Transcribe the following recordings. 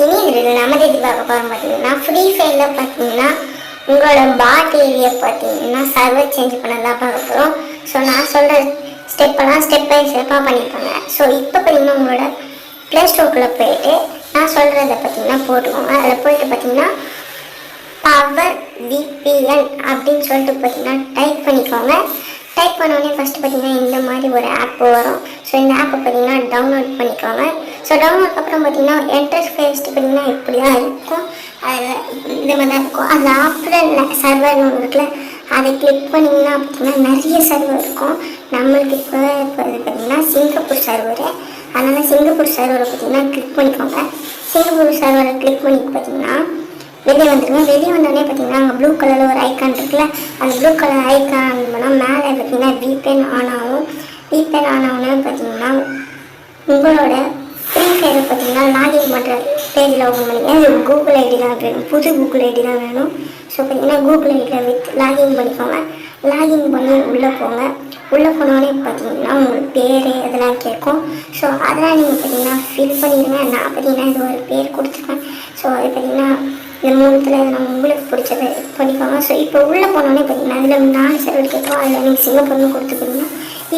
இனி இதில் நம்ம எது பார்க்க போகிறோம் பார்த்தீங்கன்னா, ஃப்ரீ ஃபயரில் பார்த்தீங்கன்னா உங்களோட பாட் ஏரியா பார்த்தீங்கன்னா சர்வர் சேஞ்ச் பண்ணதான் பார்க்க போகிறோம். ஸோ நான் சொல்கிற ஸ்டெப்பெல்லாம் ஸ்டெப் பை ஸ்டெப்பாக பண்ணியிருப்பாங்க. ஸோ இப்போ பார்த்தீங்கன்னா உங்களோட ப்ளே ஸ்டோருக்குள்ளே போயிட்டு நான் சொல்கிறத பார்த்தீங்கன்னா போட்டுக்கோங்க. அதில் போயிட்டு பார்த்தீங்கன்னா பவர் விபிஎன் அப்படின்னு சொல்லிட்டு பார்த்தீங்கன்னா டைப் பண்ணிக்கோங்க. டைப் பண்ணோடனே ஃபஸ்ட்டு பார்த்தீங்கன்னா இந்த மாதிரி ஒரு ஆப் வரும். ஸோ இந்த ஆப்பை பார்த்தீங்கன்னா டவுன்லோட் பண்ணிக்கோங்க. ஸோ டவுன்லோட் அப்புறம் பார்த்தீங்கன்னா இன்டர்ஃபேஸ் பார்த்தீங்கன்னா இப்படி தான் இருக்கும். அதில் இந்த மாதிரி தான் இருக்கும். அந்த ஆப்பில் சர்வர்னு ஒன்று இருக்குல்ல, அதை கிளிக் பண்ணிங்கன்னா பார்த்தீங்கன்னா நிறைய சர்வர் இருக்கும். நம்மளுக்கு இப்போ பார்த்தீங்கன்னா சிங்கப்பூர் சர்வரு, அதனால் சிங்கப்பூர் சர்வரை பார்த்தீங்கன்னா கிளிக் பண்ணிக்கோங்க. சிங்கப்பூர் சர்வரை கிளிக் பண்ணி பார்த்தீங்கன்னா வெளியே வந்துடுங்க. வெளியே வந்தோடனே பார்த்தீங்கன்னா அங்கே ப்ளூ கலரில் ஒரு ஐக்கான் இருக்குல்ல, அந்த ப்ளூ கலர் ஐக்கான் பண்ணால் மேலே பார்த்தீங்கன்னா விபிஎன் ஆன் ஆகும். விபிஎன் ஆன் ஆகுன்னு பார்த்தீங்கன்னா உங்களோட ஃப்ரீ ஃபயரை பார்த்தீங்கன்னா லாகின் பண்ணுற பேஜில் ஓப்பன் பண்ணிங்க. அது கூகுள் ஐடி தான் வேணும், புது கூகுள் ஐடி தான் வேணும். ஸோ பார்த்தீங்கன்னா கூகுள் ஐடியில் லாகின் பண்ணிக்கோங்க. லாகின் பண்ணி உள்ளே போங்க. உள்ளே போனோடனே பார்த்தீங்கன்னா உங்களுக்கு பேர் அதெல்லாம் கேட்கும். ஸோ அதெல்லாம் நீங்கள் பார்த்தீங்கன்னா ஃபில் பண்ணிடுங்க. நான் பார்த்தீங்கன்னா இது ஒரு பேர் கொடுத்துருக்கேன். ஸோ அது பார்த்தீங்கன்னா இந்த மூணுத்தில் நம்ம உங்களுக்கு பிடிச்சதை பண்ணிக்கோங்க. ஸோ இப்போ உள்ளே போனோடனே பார்த்தீங்கன்னா அதில் 4 சர்வர் கேட்கும். அதில் நீங்கள் சிங்கப்பூர்னு கொடுத்துக்கிறீங்க.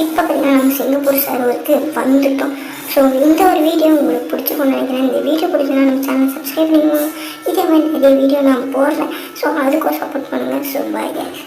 இப்போ பார்த்தீங்கன்னா நம்ம சிங்கப்பூர் சர்வருக்கு வந்துட்டோம். ஸோ இந்த ஒரு வீடியோ உங்களுக்கு பிடிச்சிக்கணும்னு நினைக்கிறேன். இந்த வீடியோ பிடிச்சதுன்னா நம்ம சேனல் சப்ஸ்கிரைப் பண்ணிக்கோங்க. இதே மாதிரி நிறைய வீடியோ நான் போடுறேன். ஸோ அதுக்கும் சப்போர்ட் பண்ணுங்கள். So bye.